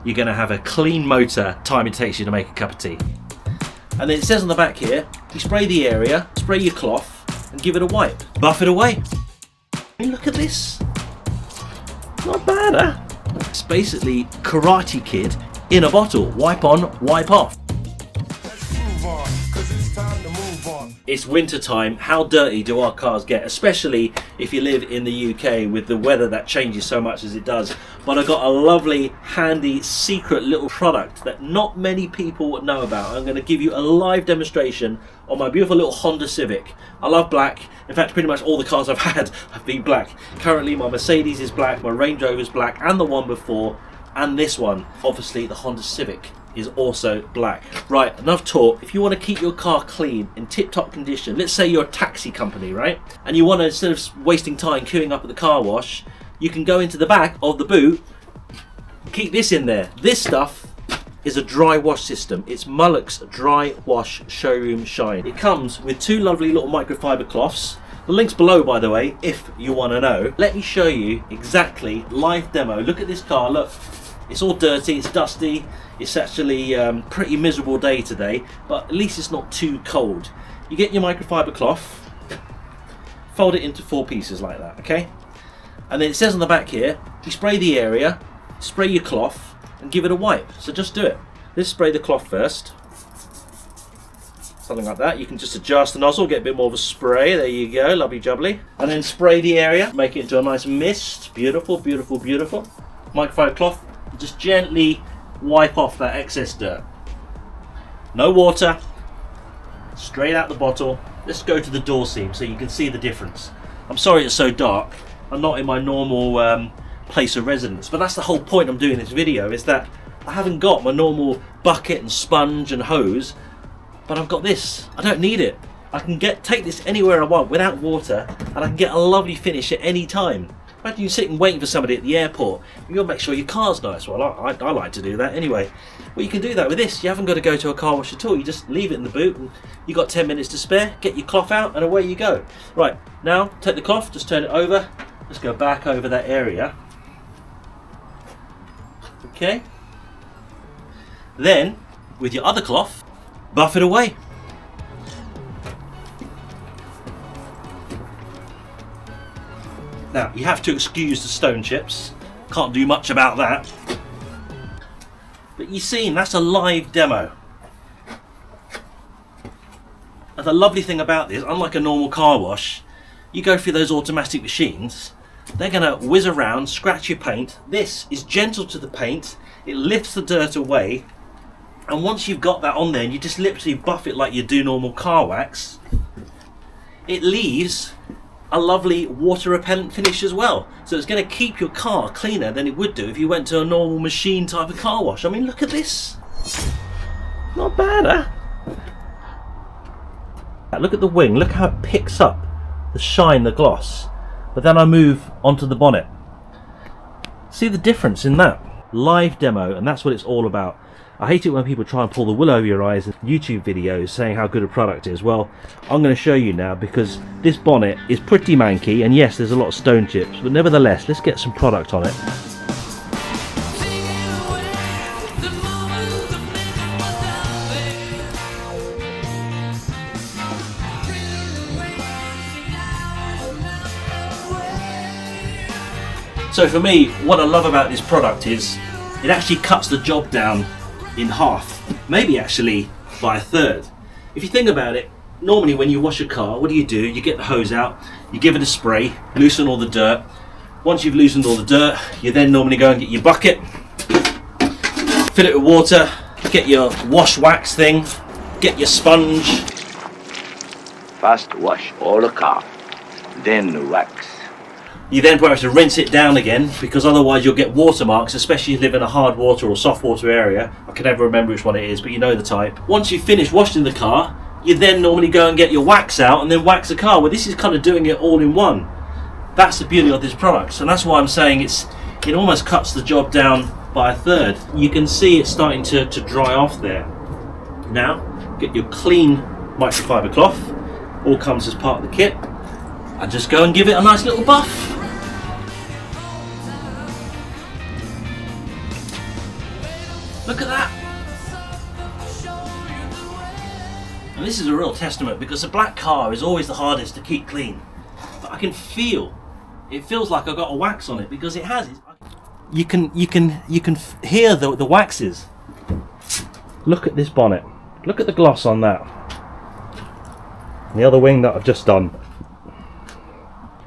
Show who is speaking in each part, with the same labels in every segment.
Speaker 1: you're going to have a clean motor time it takes you to make a cup of tea. And then it says on the back here, you spray the area, spray your cloth and give it a wipe. Buff it away. I mean, look at this. Not bad, huh? It's basically Karate Kid in a bottle. Wipe on, wipe off. It's winter time. How dirty do our cars get? Especially if you live in the UK with the weather that changes so much as it does. But I've got a lovely, handy, secret little product that not many people know about. I'm going to give you a live demonstration on my beautiful little Honda Civic. I love black. In fact, pretty much all the cars I've had have been black. Currently, my Mercedes is black, my Range Rover is black, and the one before, and this one. Obviously, the Honda Civic is also black. Right, enough talk. If you want to keep your car clean, in tip-top condition, let's say you're a taxi company, right? And you want to, instead of wasting time queuing up at the car wash, you can go into the back of the boot, keep this in there. This stuff is a dry wash system. It's Mullock's Dry Wash Showroom Shine. It comes with two lovely little microfiber cloths. The link's below, by the way, if you want to know. Let me show you exactly, live demo. Look at this car, look. It's all dirty, it's dusty. It's actually a pretty miserable day today, but at least it's not too cold. You get your microfiber cloth, fold it into 4 pieces like that, okay? And then it says on the back here, you spray the area, spray your cloth, and give it a wipe. So just do it. Let's spray the cloth first. Something like that. You can just adjust the nozzle, get a bit more of a spray. There you go, lovely jubbly. And then spray the area, make it into a nice mist. Beautiful, beautiful, beautiful. Microfiber cloth, just gently wipe off that excess dirt. No water, straight out the bottle. Let's go to the door seam so you can see the difference. I'm sorry it's so dark. I'm not in my normal place of residence, but that's the whole point I'm doing this video, is that I haven't got my normal bucket and sponge and hose, but I've got this. I don't need it. I can take this anywhere I want without water, and I can get a lovely finish at any time. Imagine you sitting waiting for somebody at the airport. You've got to make sure your car's nice. Well, I like to do that anyway. Well, you can do that with this. You haven't got to go to a car wash at all. You just leave it in the boot, and you've got 10 minutes to spare. Get your cloth out, and away you go. Right, now take the cloth, just turn it over. Let's go back over that area. Okay. Then, with your other cloth, buff it away. Now, you have to excuse the stone chips. Can't do much about that. But you've seen, that's a live demo. And the lovely thing about this, unlike a normal car wash, you go through those automatic machines, they're going to whiz around, scratch your paint. This is gentle to the paint. It lifts the dirt away. And once you've got that on there, and you just literally buff it like you do normal car wax, it leaves a lovely water repellent finish as well. So it's going to keep your car cleaner than it would do if you went to a normal machine type of car wash. I mean, look at this. Not bad, huh? Look at the wing. Look how it picks up the shine, the gloss. But then I move onto the bonnet. See the difference in that? Live demo, and that's what it's all about. I hate it when people try and pull the wool over your eyes in YouTube videos saying how good a product is. Well, I'm going to show you now, because this bonnet is pretty manky, and yes, there's a lot of stone chips, but nevertheless, let's get some product on it. So for me, what I love about this product is it actually cuts the job down in half, maybe actually by a third. If you think about it, normally when you wash a car, what do? You get the hose out, you give it a spray, loosen all the dirt. Once you've loosened all the dirt, you then normally go and get your bucket, fill it with water, get your wash wax thing, get your sponge.
Speaker 2: First wash all the car, then wax.
Speaker 1: You then probably have to rinse it down again, because otherwise you'll get watermarks, especially if you live in a hard water or soft water area. I can never remember which one it is, but you know the type. Once you've finished washing the car, you then normally go and get your wax out and then wax the car. Well, this is kind of doing it all in one. That's the beauty of this product. So that's why I'm saying it almost cuts the job down by a third. You can see it's starting to dry off there. Now, get your clean microfiber cloth. All comes as part of the kit. And just go and give it a nice little buff. Look at that! And this is a real testament, because a black car is always the hardest to keep clean. But I can feel, it feels like I've got a wax on it, because it has. You can hear the waxes. Look at this bonnet. Look at the gloss on that. And the other wing that I've just done.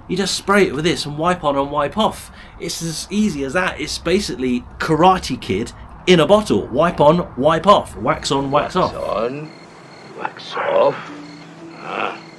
Speaker 1: You just spray it with this and wipe on and wipe off. It's as easy as that. It's basically Karate Kid in a bottle. Wipe on, wipe off. Wax on, wax off.
Speaker 2: Wax on, wax off.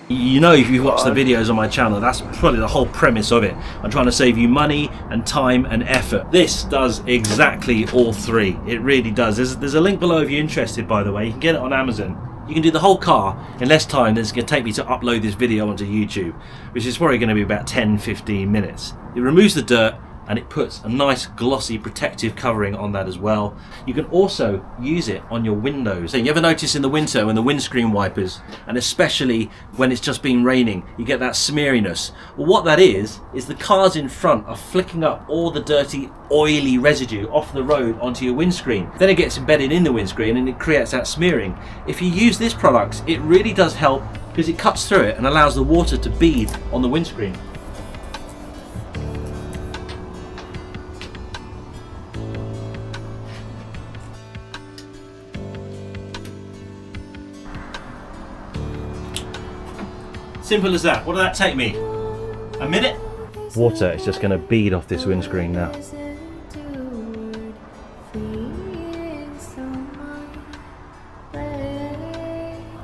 Speaker 1: You know, if you've watched the videos on my channel, that's probably the whole premise of it. I'm trying to save you money and time and effort. This does exactly all three. It really does. There's a link below if you're interested, by the way. You can get it on Amazon. You can do the whole car in less time than it's going to take me to upload this video onto YouTube, which is probably going to be about 10-15 minutes. It removes the dirt, and it puts a nice glossy protective covering on that as well. You can also use it on your windows. So you ever notice in the winter when the windscreen wipers, and especially when it's just been raining, you get that smeariness? Well, what that is the cars in front are flicking up all the dirty, oily residue off the road onto your windscreen. Then it gets embedded in the windscreen and it creates that smearing. If you use this product, it really does help, because it cuts through it and allows the water to bead on the windscreen. Simple as that. What did that take me? A minute? Water is just going to bead off this windscreen now.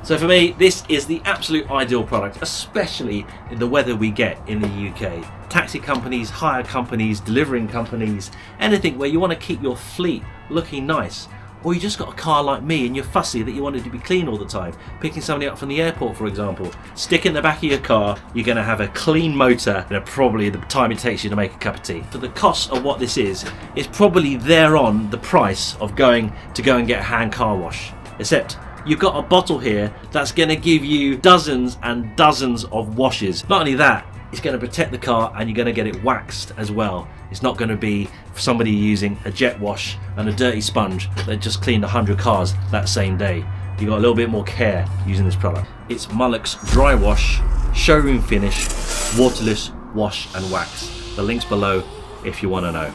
Speaker 1: So for me, this is the absolute ideal product, especially in the weather we get in the UK. Taxi companies, hire companies, delivering companies, anything where you want to keep your fleet looking nice. Or you just got a car like me and you're fussy that you want it to be clean all the time. Picking somebody up from the airport, for example. Stick in the back of your car, you're going to have a clean motor, probably the time it takes you to make a cup of tea. For the cost of what this is probably thereon the price of going to go and get a hand car wash. Except you've got a bottle here that's going to give you dozens and dozens of washes. Not only that, it's going to protect the car and you're going to get it waxed as well. It's not going to be somebody using a jet wash and a dirty sponge that just cleaned 100 cars that same day. You got a little bit more care using this product. It's Mullock's Dry Wash, Showroom Finish, Waterless Wash and Wax. The link's below if you want to know.